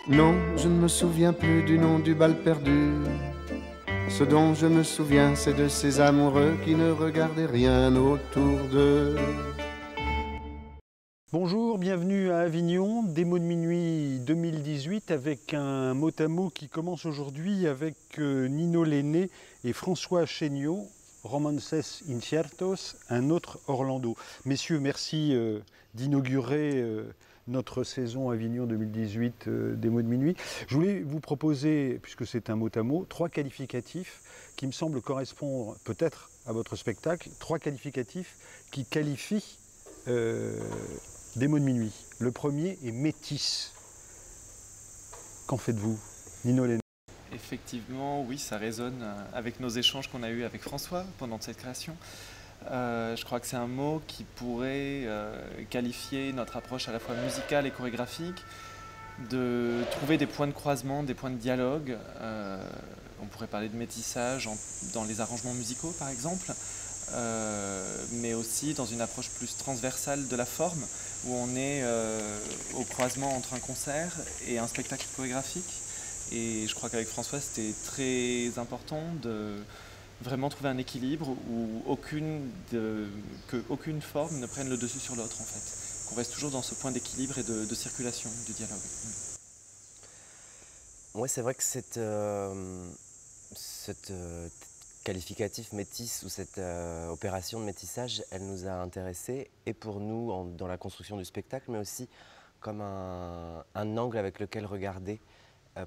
Non, je ne me souviens plus du nom du bal perdu. Ce dont je me souviens, c'est de ces amoureux qui ne regardaient rien autour d'eux. Bonjour, bienvenue à Avignon, Démo de minuit 2018 avec un mot à mot qui commence aujourd'hui avec Nino Lenné et François Chéniaud, Romances Inciertos, un autre Orlando. Messieurs, merci d'inaugurer notre saison Avignon 2018 Démo de minuit. Je voulais vous proposer, puisque c'est un mot à mot, 3 qualificatifs qui me semblent correspondre peut-être à votre spectacle, 3 qualificatifs qui qualifient Démo de minuit. Le premier est métis. Qu'en faites-vous, Nino Lenné? Effectivement, oui, ça résonne avec nos échanges qu'on a eus avec François pendant cette création. Je crois que c'est un mot qui pourrait qualifier notre approche à la fois musicale et chorégraphique, de trouver des points de croisement, des points de dialogue. On pourrait parler de métissage dans les arrangements musicaux, par exemple. Mais aussi dans une approche plus transversale de la forme, où on est au croisement entre un concert et un spectacle chorégraphique. Et je crois qu'avec François, c'était très important de vraiment trouver un équilibre où qu'aucune forme ne prenne le dessus sur l'autre, en fait. Qu'on reste toujours dans ce point d'équilibre et de circulation du dialogue. Oui, c'est vrai que cette qualificatif métis ou cette opération de métissage, elle nous a intéressés et pour nous dans la construction du spectacle, mais aussi comme un angle avec lequel regarder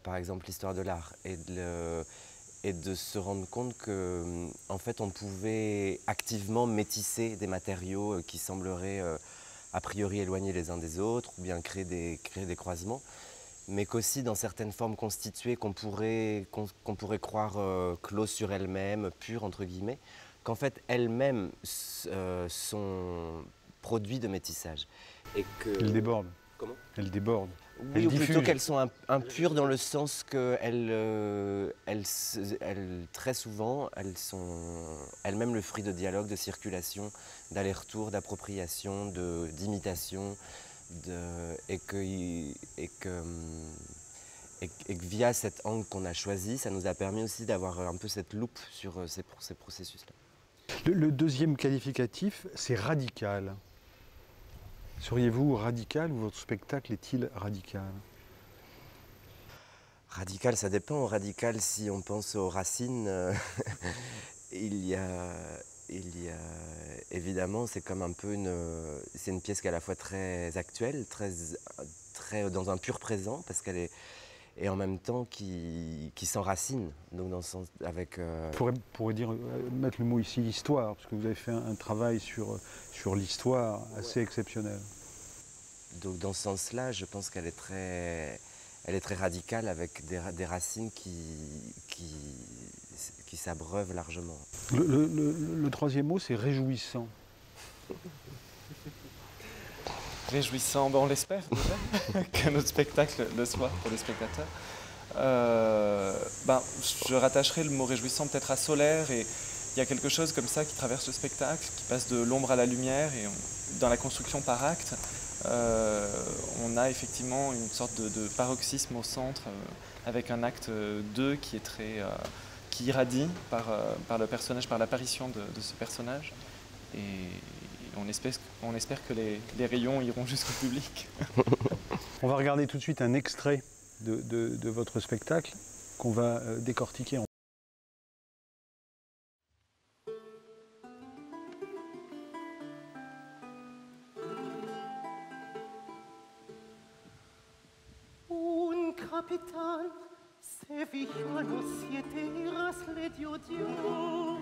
par exemple l'histoire de l'art et de se rendre compte que en fait on pouvait activement métisser des matériaux qui sembleraient a priori éloignés les uns des autres ou bien créer des croisements, mais qu'aussi dans certaines formes constituées qu'on pourrait croire closes sur elles-mêmes, pures entre guillemets, qu'en fait elles-mêmes sont produits de métissage. Et que... Elles débordent. Comment? Elles débordent. Oui, ou plutôt qu'elles sont impures dans le sens qu'elles, très souvent, elles sont elles-mêmes le fruit de dialogue, de circulation, d'aller-retour, d'appropriation, d'imitation. Et que via cet angle qu'on a choisi, ça nous a permis aussi d'avoir un peu cette loupe sur ces processus-là. Le deuxième qualificatif, c'est radical. Seriez-vous radical ou votre spectacle est-il radical? Radical, ça dépend. Radical, si on pense aux racines, il y a évidemment, c'est comme un peu c'est une pièce qui est à la fois très actuelle, très dans un pur présent, parce qu'elle est, et en même temps qui s'enracine. Donc dans le sens avec. Pourrait dire mettre le mot ici histoire, parce que vous avez fait un travail sur l'histoire assez exceptionnel. Donc dans ce sens-là, je pense qu'elle est très radicale avec des racines qui s'abreuvent largement. Le troisième mot, c'est réjouissant. Réjouissant, on l'espère déjà, que notre spectacle le soit pour les spectateurs. Je rattacherai le mot réjouissant peut-être à solaire, et il y a quelque chose comme ça qui traverse le spectacle, qui passe de l'ombre à la lumière, et dans la construction par acte, on a effectivement une sorte de paroxysme au centre, avec un acte 2 qui est qui irradie par le personnage, par l'apparition de ce personnage. Et on espère que les rayons iront jusqu'au public. On va regarder tout de suite un extrait de votre spectacle qu'on va décortiquer. Un capitán sevillano 7 eras le dio Dios.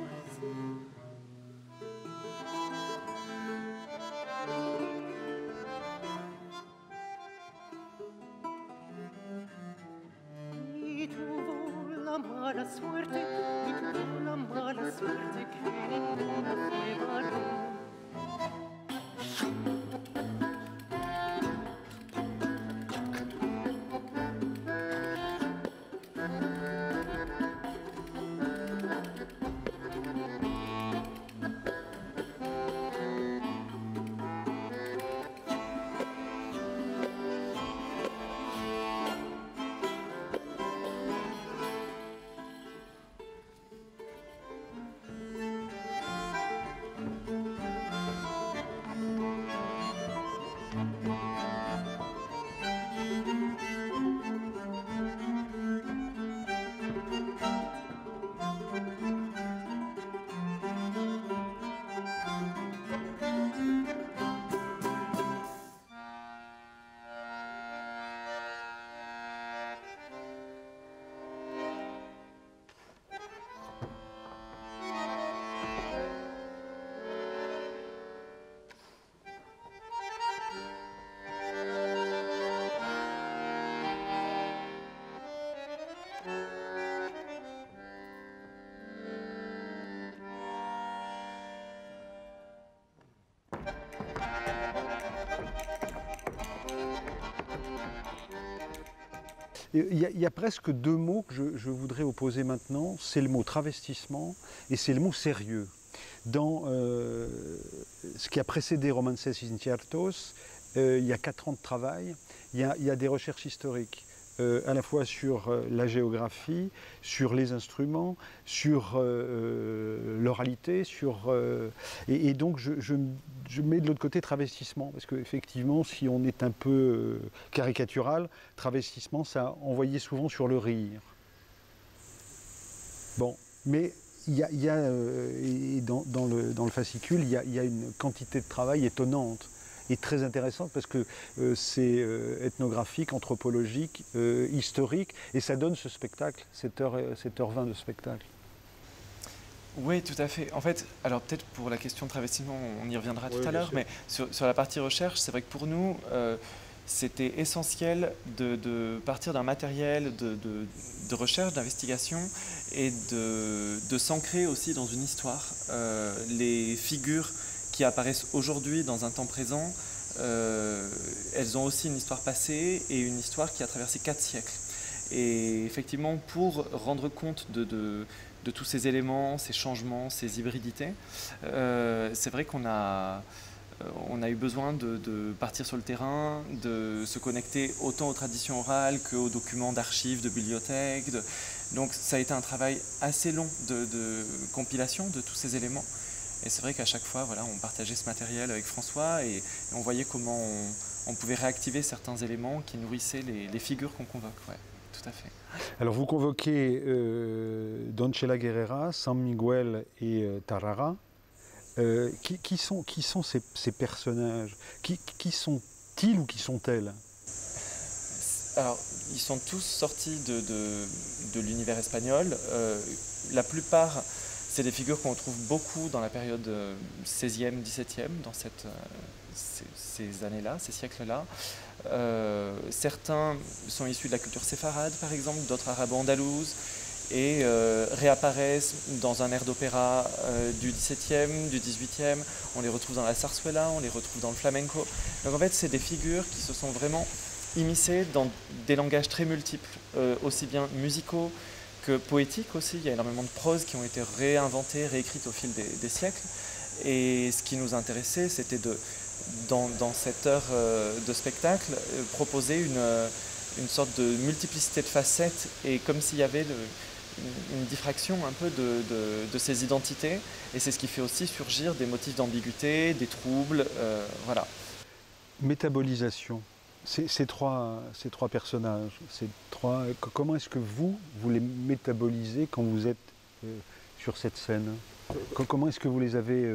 Y tuvo la mala suerte que ninguna fue varón. Il y a presque deux mots que je voudrais opposer maintenant. C'est le mot travestissement et c'est le mot sérieux. Dans ce qui a précédé Romances Inciertos, il y a 4 ans de travail, il y a des recherches historiques. À la fois sur la géographie, sur les instruments, sur l'oralité, et donc je mets de l'autre côté travestissement, parce qu'effectivement, si on est un peu caricatural, travestissement, ça envoyait souvent sur le rire. Bon, mais il y a dans le fascicule, il y a une quantité de travail étonnante. Et très intéressante parce que c'est ethnographique, anthropologique, historique, et ça donne ce spectacle, 7h20 de spectacle. Oui, tout à fait. En fait, alors peut-être pour la question de travestissement, on y reviendra tout à l'heure, mais sur la partie recherche, c'est vrai que pour nous, c'était essentiel de partir d'un matériel de recherche, d'investigation, et de s'ancrer aussi dans une histoire. Les figures qui apparaissent aujourd'hui dans un temps présent, elles ont aussi une histoire passée et une histoire qui a traversé 4 siècles. Et effectivement, pour rendre compte de tous ces éléments, ces changements, ces hybridités, c'est vrai qu'on a eu besoin de partir sur le terrain, de se connecter autant aux traditions orales qu'aux documents d'archives, de bibliothèques. Donc ça a été un travail assez long de compilation de tous ces éléments. Et c'est vrai qu'à chaque fois, voilà, on partageait ce matériel avec François et on voyait comment on pouvait réactiver certains éléments qui nourrissaient les figures qu'on convoque. Ouais, tout à fait. Alors vous convoquez Donchela Guerrera, San Miguel et Tarara. Qui sont ces personnages? Qui sont-ils ou qui sont-elles? Alors, ils sont tous sortis de l'univers espagnol. La plupart, c'est des figures qu'on retrouve beaucoup dans la période 16e, 17e, dans ces années-là, ces siècles-là. Certains sont issus de la culture séfarade, par exemple, d'autres arabo-andalouses, et réapparaissent dans un air d'opéra du XVIIe, du XVIIIe. On les retrouve dans la zarzuela, on les retrouve dans le flamenco. Donc en fait, c'est des figures qui se sont vraiment immiscées dans des langages très multiples, aussi bien musicaux que poétiques aussi. Il y a énormément de proses qui ont été réinventées, réécrites au fil des siècles. Et ce qui nous intéressait, c'était dans cette heure de spectacle, proposer une sorte de multiplicité de facettes, et comme s'il y avait une diffraction un peu de ces identités, et c'est ce qui fait aussi surgir des motifs d'ambiguïté, des troubles, voilà. Métabolisation, ces trois personnages, comment est-ce que vous les métabolisez quand vous êtes sur cette scène? Comment est-ce que vous les avez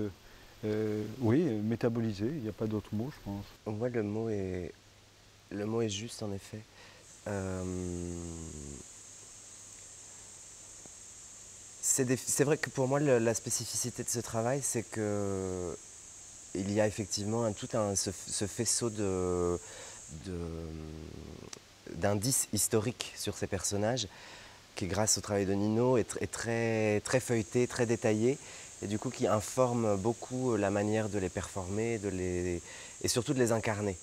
métabolisés? Il n'y a pas d'autre mot, je pense. Moi, le mot est juste, en effet. C'est vrai que pour moi, la spécificité de ce travail, c'est que il y a effectivement ce faisceau d'indices historiques sur ces personnages, qui, grâce au travail de Nino, est très, très feuilleté, très détaillé, et du coup qui informe beaucoup la manière de les performer, et surtout de les incarner.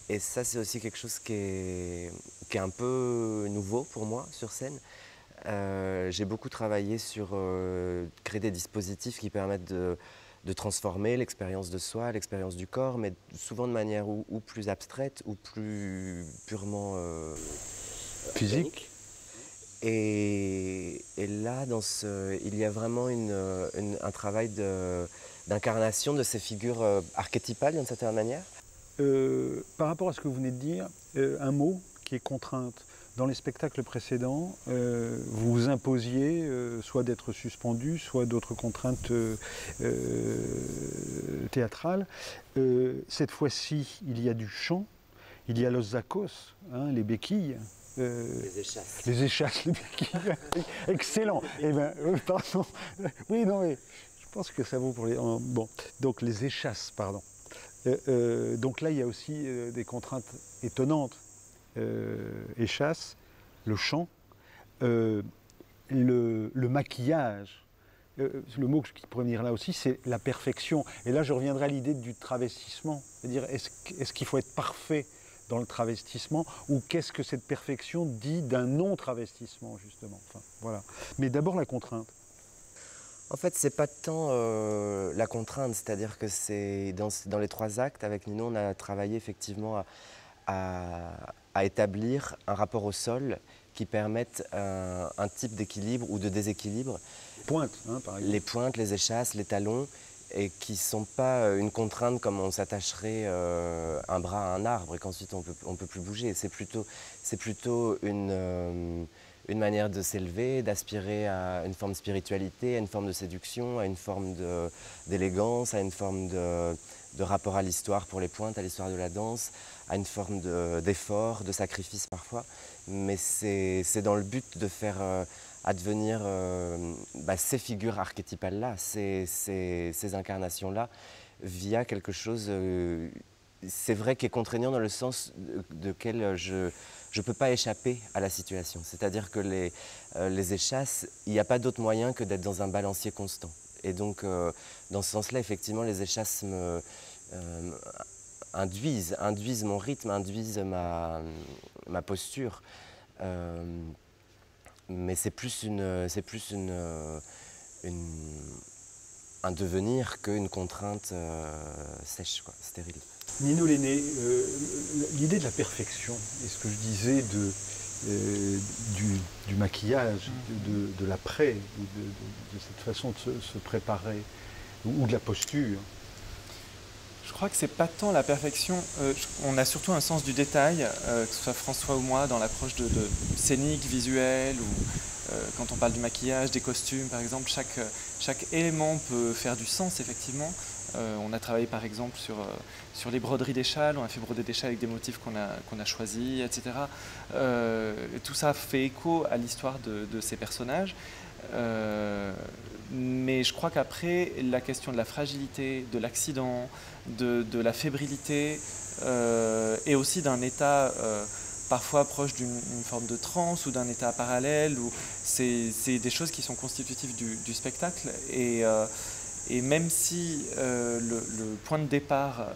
Et ça, c'est aussi quelque chose qui est un peu nouveau pour moi sur scène. J'ai beaucoup travaillé sur créer des dispositifs qui permettent de transformer l'expérience de soi, l'expérience du corps, mais souvent de manière ou plus abstraite ou plus purement physique. Et là, il y a vraiment un travail d'incarnation de ces figures archétypales d'une certaine manière. Par rapport à ce que vous venez de dire, un mot qui est contrainte. Dans les spectacles précédents, vous vous imposiez soit d'être suspendu, soit d'autres contraintes théâtrales. Cette fois-ci, il y a du chant, il y a los zacos, hein, les béquilles. Les échasses. Les échasses, les béquilles. Excellent. Eh ben, pardon. Oui, non, mais je pense que ça vaut pour les... Bon, donc les échasses, pardon. Donc là, il y a aussi des contraintes étonnantes. Échasse, le chant, le maquillage. Le mot qui pourrait venir là aussi, c'est la perfection. Et là, je reviendrai à l'idée du travestissement. C'est-à-dire, est-ce qu'il faut être parfait dans le travestissement, ou qu'est-ce que cette perfection dit d'un non-travestissement, justement. Enfin, voilà. Mais d'abord la contrainte. En fait, c'est pas tant la contrainte, c'est-à-dire que c'est dans les 3 actes, avec Nino, on a travaillé effectivement à établir un rapport au sol qui permette un type d'équilibre ou de déséquilibre. Pointe, hein, par exemple. Les pointes, les échasses, les talons, et qui ne sont pas une contrainte comme on s'attacherait un bras à un arbre et qu'ensuite on peut plus bouger. C'est plutôt une manière de s'élever, d'aspirer à une forme de spiritualité, à une forme de séduction, à une forme d'élégance, à une forme de rapport à l'histoire pour les pointes, à l'histoire de la danse, à une forme d'effort, de sacrifice parfois. Mais c'est dans le but de faire advenir ces figures archétypales-là, ces incarnations-là, via quelque chose, c'est vrai, qui est contraignant dans le sens de quel je ne peux pas échapper à la situation. C'est-à-dire que les échasses, il n'y a pas d'autre moyen que d'être dans un balancier constant. Et donc, dans ce sens-là, effectivement, les échasses induisent mon rythme, induisent ma posture. Mais c'est plus un devenir qu'une contrainte sèche, quoi, stérile. Nino Lenné, l'idée de la perfection, et ce que je disais du maquillage, de l'après, de cette façon de se préparer, ou de la posture. Je crois que c'est pas tant la perfection, on a surtout un sens du détail, que ce soit François ou moi, dans l'approche de scénique, visuelle, ou quand on parle du maquillage, des costumes par exemple, chaque élément peut faire du sens effectivement. On a travaillé par exemple sur les broderies des châles, on a fait broder des châles avec des motifs qu'on a choisis, etc. Tout ça fait écho à l'histoire de ces personnages. Mais je crois qu'après, la question de la fragilité, de l'accident, de la fébrilité et aussi d'un état parfois proche d'une forme de transe ou d'un état parallèle, c'est des choses qui sont constitutives du spectacle. Et même si le point de départ,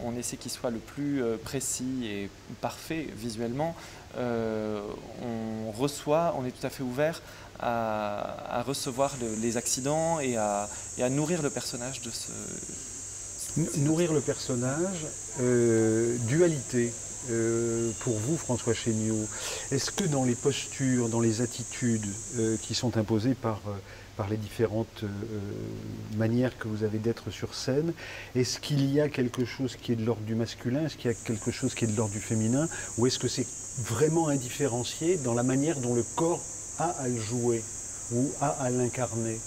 on essaie qu'il soit le plus précis et parfait visuellement, on est tout à fait ouvert à recevoir les accidents et à nourrir le personnage de ce... Nourrir le personnage, dualité. Pour vous, François Chéniaud, est-ce que dans les postures, dans les attitudes qui sont imposées par les différentes manières que vous avez d'être sur scène, est-ce qu'il y a quelque chose qui est de l'ordre du masculin, est-ce qu'il y a quelque chose qui est de l'ordre du féminin, ou est-ce que c'est vraiment indifférencié dans la manière dont le corps a à le jouer ou a à l'incarner?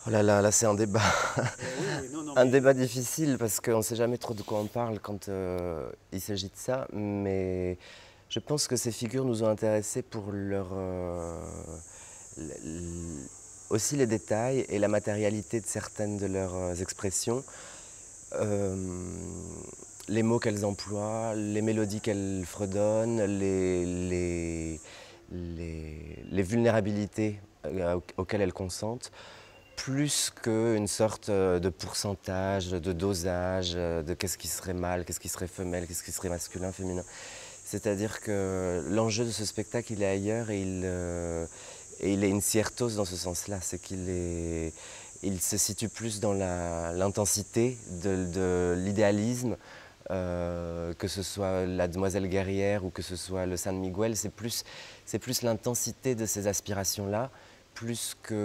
Oh là, c'est un débat. Un débat difficile parce qu'on ne sait jamais trop de quoi on parle quand il s'agit de ça. Mais je pense que ces figures nous ont intéressés pour aussi les détails et la matérialité de certaines de leurs expressions. Les mots qu'elles emploient, les mélodies qu'elles fredonnent, les vulnérabilités auxquelles elles consentent. Plus qu'une sorte de pourcentage, de dosage, de qu'est-ce qui serait mâle, qu'est-ce qui serait femelle, qu'est-ce qui serait masculin, féminin. C'est-à-dire que l'enjeu de ce spectacle, il est ailleurs et il est incertos dans ce sens-là. C'est il se situe plus dans l'intensité de l'idéalisme, que ce soit la demoiselle guerrière ou que ce soit le San Miguel. C'est plus l'intensité de ces aspirations-là, plus qu'un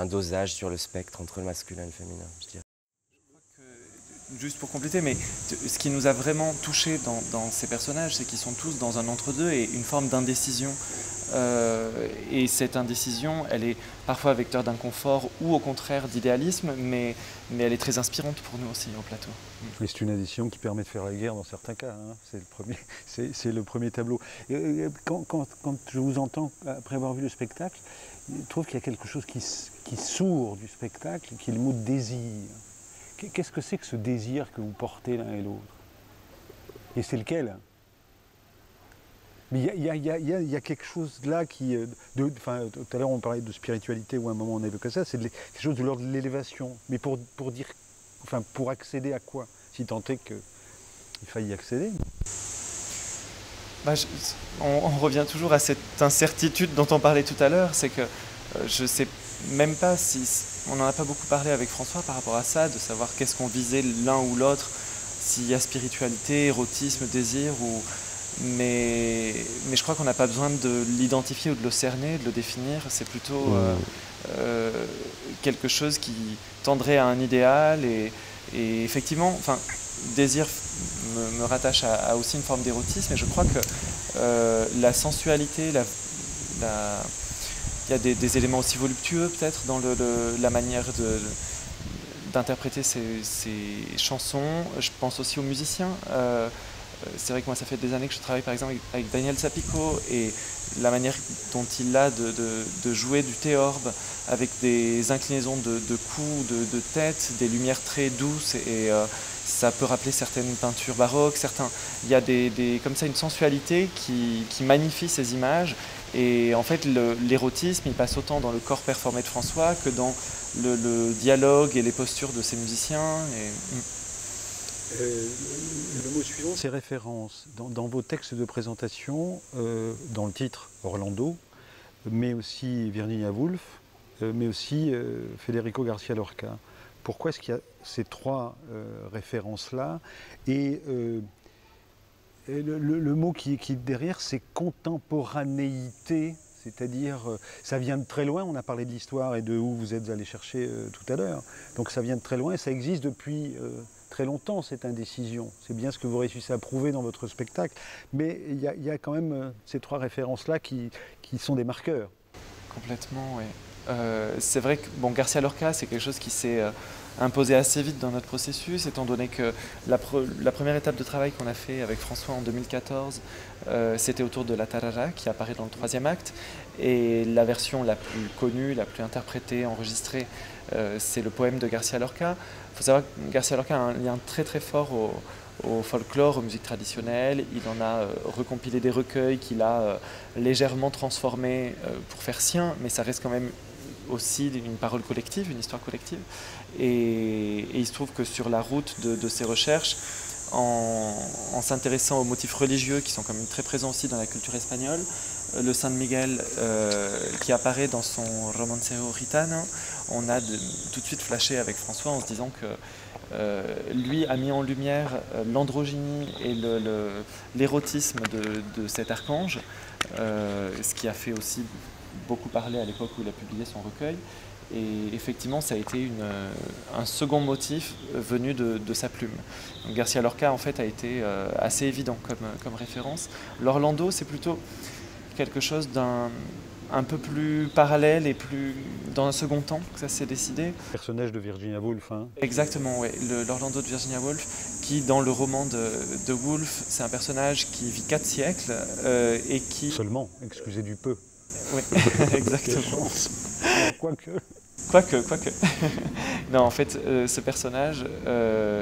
dosage sur le spectre entre le masculin et le féminin, je dirais. Juste pour compléter, mais ce qui nous a vraiment touchés dans ces personnages, c'est qu'ils sont tous dans un entre-deux et une forme d'indécision. Et cette indécision, elle est parfois vecteur d'inconfort ou au contraire d'idéalisme, mais elle est très inspirante pour nous aussi au plateau. Et c'est une addition qui permet de faire la guerre dans certains cas, hein. C'est le premier tableau. Et quand je vous entends, après avoir vu le spectacle, je trouve qu'il y a quelque chose qui sourd du spectacle, qui est le mot désir. Qu'est-ce que c'est que ce désir que vous portez l'un et l'autre? Et c'est lequel? Mais il y a quelque chose là qui... tout à l'heure on parlait de spiritualité ou à un moment on évoquait ça, c'est quelque chose de l'ordre de l'élévation. Mais pour accéder à quoi? si tant est qu'il faille y accéder. Bah, on revient toujours à cette incertitude dont on parlait tout à l'heure, c'est que je ne sais même pas si... On n'en a pas beaucoup parlé avec François par rapport à ça, de savoir qu'est-ce qu'on visait l'un ou l'autre, s'il y a spiritualité, érotisme, désir, mais je crois qu'on n'a pas besoin de l'identifier ou de le cerner, de le définir, c'est plutôt quelque chose qui tendrait à un idéal et effectivement, enfin, désir me rattache à aussi une forme d'érotisme et je crois que la sensualité, il y a des éléments aussi voluptueux peut-être dans la manière d'interpréter ces chansons. Je pense aussi aux musiciens. C'est vrai que moi ça fait des années que je travaille par exemple avec Daniel Zapico et la manière dont il a de jouer du théorbe avec des inclinaisons de cou, de tête, des lumières très douces et ça peut rappeler certaines peintures baroques, il y a comme ça une sensualité qui magnifie ces images et en fait l'érotisme il passe autant dans le corps performé de François que dans le dialogue et les postures de ses musiciens. Le mot suivant, c'est référence. Dans vos textes de présentation, dans le titre Orlando, mais aussi Virginia Woolf, mais aussi Federico García Lorca. Pourquoi est-ce qu'il y a ces trois références-là? Et le mot qui est derrière, c'est contemporanéité. C'est-à-dire, ça vient de très loin, on a parlé de l'histoire et de où vous êtes allé chercher tout à l'heure. Donc ça vient de très loin et ça existe depuis très longtemps, cette indécision. C'est bien ce que vous réussissez à prouver dans votre spectacle. Mais il y a quand même ces trois références-là qui sont des marqueurs. Complètement, oui. C'est vrai que García Lorca, c'est quelque chose qui s'est imposé assez vite dans notre processus, étant donné que la première étape de travail qu'on a fait avec François en 2014, c'était autour de la tarara qui apparaît dans le 3e acte. Et la version la plus connue, la plus interprétée, enregistrée, c'est le poème de García Lorca. Il faut savoir que García Lorca a un lien très très fort au folklore, aux musiques traditionnelles. Il en a recompilé des recueils qu'il a légèrement transformés pour faire sien, mais ça reste quand même aussi une parole collective, une histoire collective. Et il se trouve que sur la route de ces recherches, en s'intéressant aux motifs religieux qui sont quand même très présents aussi dans la culture espagnole, le San Miguel qui apparaît dans son Romancero Gitano, on a tout de suite flashé avec François en se disant que lui a mis en lumière l'androgynie et l'érotisme de cet archange, ce qui a fait aussi beaucoup parler à l'époque où il a publié son recueil. Et effectivement, ça a été un second motif venu de sa plume. Donc, García Lorca, en fait, a été assez évident comme référence. L'Orlando, c'est plutôt quelque chose un peu plus parallèle et plus dans un second temps que ça s'est décidé. Le personnage de Virginia Woolf. Hein. Exactement, oui. L'Orlando de Virginia Woolf, qui dans le roman de Woolf, c'est un personnage qui vit 4 siècles et qui... Seulement, excusez du peu. Oui, exactement. Quoique. Non, en fait, ce personnage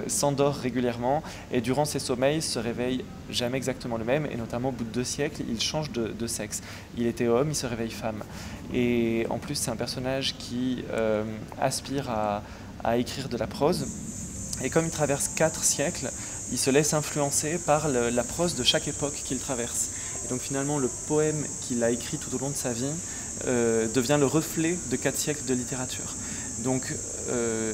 s'endort régulièrement et durant ses sommeils se réveille jamais exactement le même et notamment au bout de 2 siècles, il change de sexe. Il était homme, il se réveille femme. Et en plus, c'est un personnage qui aspire à écrire de la prose. Et comme il traverse 4 siècles, il se laisse influencer par la prose de chaque époque qu'il traverse. Et donc finalement, le poème qu'il a écrit tout au long de sa vie devient le reflet de 4 siècles de littérature. Donc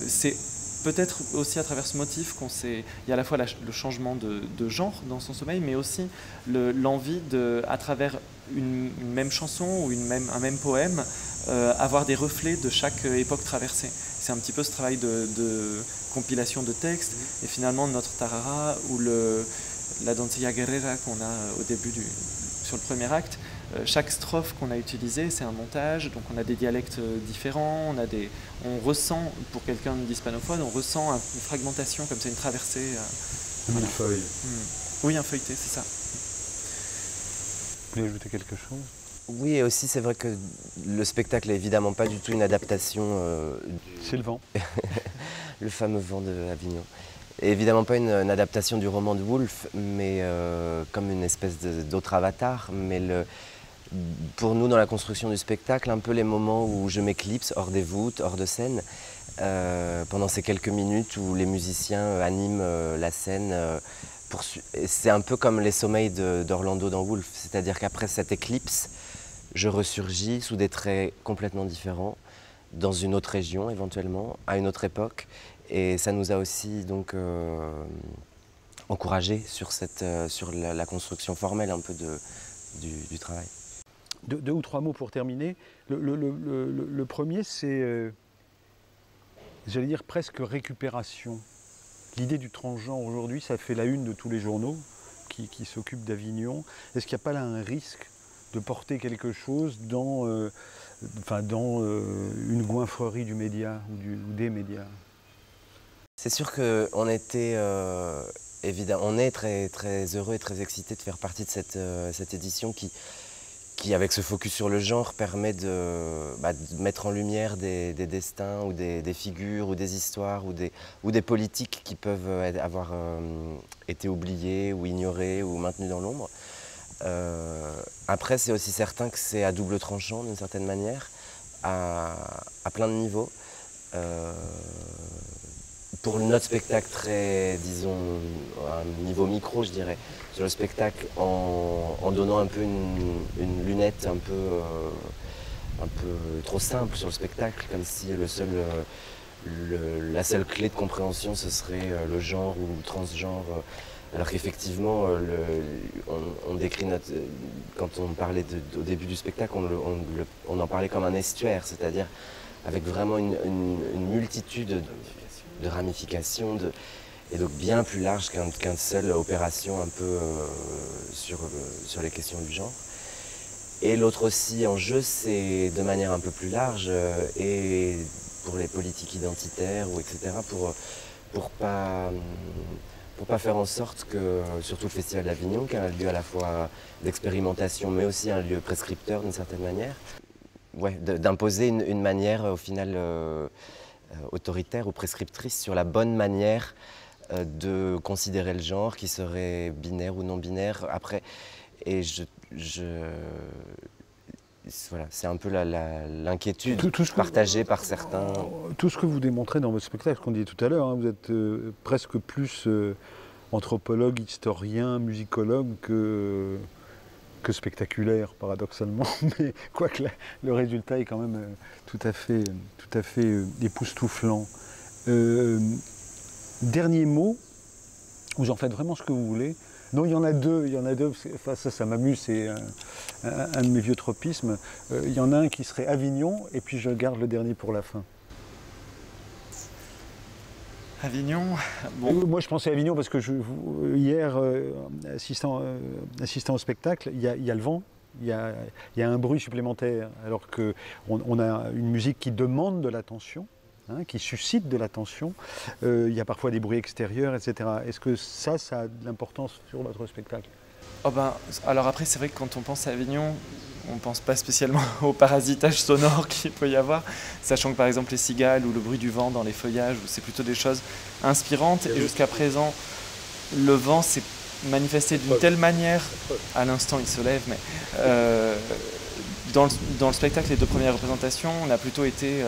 c'est peut-être aussi à travers ce motif il y a à la fois le changement de genre dans son sommeil, mais aussi l'envie à travers une même chanson ou un même poème, avoir des reflets de chaque époque traversée. C'est un petit peu ce travail de compilation de textes, et finalement notre tarara ou la doncella guerrera qu'on a au début sur le premier acte, chaque strophe qu'on a utilisée, c'est un montage, donc on a des dialectes différents, on ressent, pour quelqu'un d'hispanophone, on ressent une fragmentation, comme ça, une traversée. Une feuille. Oui, un feuilleté, c'est ça. Vous voulez ajouter quelque chose? Oui, et aussi c'est vrai que le spectacle n'est évidemment pas du tout une adaptation C'est le vent. le fameux vent de Avignon. Et évidemment pas une adaptation du roman de Woolf, mais comme une espèce d'autre avatar. Mais pour nous, dans la construction du spectacle, un peu les moments où je m'éclipse hors des voûtes, hors de scène, pendant ces quelques minutes où les musiciens animent la scène. C'est un peu comme les sommeils d'Orlando dans Wolf, c'est-à-dire qu'après cette éclipse, je ressurgis sous des traits complètement différents, dans une autre région éventuellement, à une autre époque. Et ça nous a aussi donc encouragés sur la construction formelle un peu du travail. Deux ou trois mots pour terminer. Le premier, c'est, j'allais dire, presque récupération. L'idée du transgenre aujourd'hui, ça fait la une de tous les journaux qui s'occupent d'Avignon. Est-ce qu'il n'y a pas là un risque de porter quelque chose dans une goinfrerie du média ou des médias? C'est sûr qu'on était, évidemment, on est très, très heureux et très excités de faire partie de cette édition qui, avec ce focus sur le genre, permet de mettre en lumière des destins ou des figures ou des histoires ou des politiques qui peuvent avoir été oubliées ou ignorées ou maintenues dans l'ombre. Après, c'est aussi certain que c'est à double tranchant d'une certaine manière, à plein de niveaux. Pour notre spectacle très, disons, à un niveau micro, je dirais, sur le spectacle, en donnant un peu une lunette un peu trop simple sur le spectacle, comme si la seule clé de compréhension, ce serait le genre ou le transgenre. Alors qu'effectivement, on décrit quand on parlait au début du spectacle, on en parlait comme un estuaire, c'est-à-dire avec vraiment une multitude de ramifications, et donc bien plus large qu'une seule opération un peu sur les questions du genre. Et l'autre aussi enjeu, c'est de manière un peu plus large, et pour les politiques identitaires, etc., pour pas faire en sorte que, surtout le Festival d'Avignon, qui est un lieu à la fois d'expérimentation, mais aussi un lieu prescripteur d'une certaine manière, d'imposer une manière au final autoritaire ou prescriptrice sur la bonne manière de considérer le genre, qui serait binaire ou non binaire. Après, et voilà, c'est un peu l'inquiétude partagée par certains. Tout ce que vous démontrez dans votre spectacle, qu'on disait tout à l'heure, hein, vous êtes presque plus anthropologue, historien, musicologue que spectaculaire, paradoxalement, mais quoique le résultat est quand même tout à fait époustouflant. Dernier mot, vous en faites vraiment ce que vous voulez. Non, il y en a deux, enfin, ça m'amuse, c'est un de mes vieux tropismes. Il y en a un qui serait Avignon, et puis je garde le dernier pour la fin. Avignon, bon. Moi je pensais à Avignon parce que hier, assistant au spectacle, il y a le vent, il y a un bruit supplémentaire, alors qu'on a une musique qui demande de l'attention, hein, qui suscite de l'attention. Il y a parfois des bruits extérieurs, etc. Est-ce que ça a de l'importance sur votre spectacle? Alors après, c'est vrai que quand on pense à Avignon, on ne pense pas spécialement au parasitage sonore qu'il peut y avoir, sachant que par exemple les cigales ou le bruit du vent dans les feuillages, c'est plutôt des choses inspirantes. Et jusqu'à présent, le vent s'est manifesté d'une telle manière, à l'instant il se lève, mais dans le spectacle, les deux premières représentations, on a plutôt été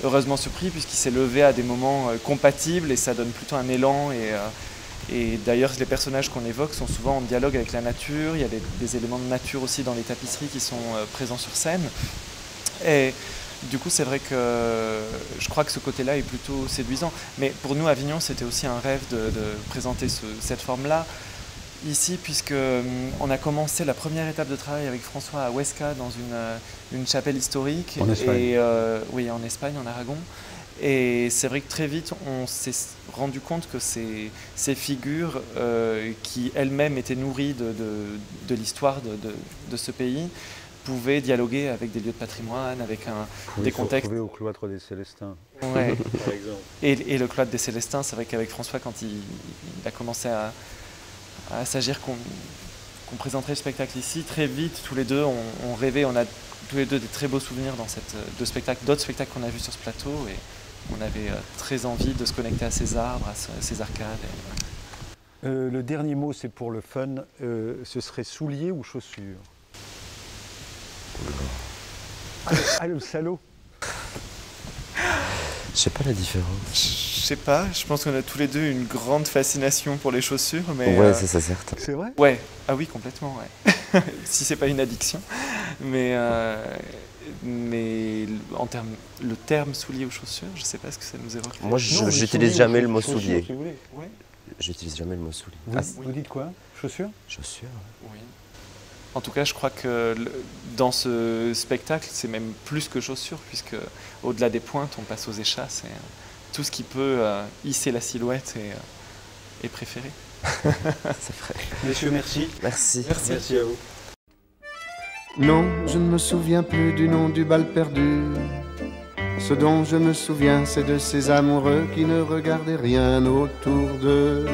heureusement surpris puisqu'il s'est levé à des moments compatibles et ça donne plutôt un élan. Et d'ailleurs, les personnages qu'on évoque sont souvent en dialogue avec la nature. Il y a des éléments de nature aussi dans les tapisseries qui sont présents sur scène. Et du coup, c'est vrai que je crois que ce côté-là est plutôt séduisant. Mais pour nous, Avignon, c'était aussi un rêve de présenter cette forme-là ici, puisqu'on a commencé la première étape de travail avec François à Huesca, dans une chapelle historique. En Espagne. Oui, en Espagne, en Aragon. Et c'est vrai que très vite, on s'est rendu compte que ces figures qui elles-mêmes étaient nourries de l'histoire de ce pays pouvaient dialoguer avec des lieux de patrimoine, avec des contextes. Vous au cloître des Célestins, ouais. par exemple. Et le cloître des Célestins, c'est vrai qu'avec François, quand il a commencé à s'agir qu'on présenterait le spectacle ici, très vite, tous les deux, on rêvait, on a tous les deux des très beaux souvenirs dans d'autres spectacles qu'on a vus sur ce plateau. Et on avait très envie de se connecter à ces arbres, à ces arcades. Le dernier mot, c'est pour le fun. Ce serait souliers ou chaussures? Ah, le salaud! Je sais pas la différence. Je sais pas, je pense qu'on a tous les deux une grande fascination pour les chaussures, mais... Ouais, c'est ça, certes. C'est vrai? Ouais, ah oui, complètement, ouais. Si c'est pas une addiction. Mais en termes, le terme soulier aux chaussures, je sais pas ce que ça nous évoque. Moi, Non, les j'utilise souliers, jamais le les mot chaussures, soulier. si vous voulez. Ouais, J'utilise jamais le mot soulier. Vous, Ah, vous dites quoi? Chaussures? chaussures. oui. En tout cas, je crois que dans ce spectacle, c'est même plus que chaussures, puisque au-delà des pointes, on passe aux échasses. Et, tout ce qui peut hisser la silhouette est préféré. C'est vrai. Messieurs, merci. Merci. Merci à vous. Non, je ne me souviens plus du nom du bal perdu. Ce dont je me souviens, c'est de ces amoureux qui ne regardaient rien autour d'eux.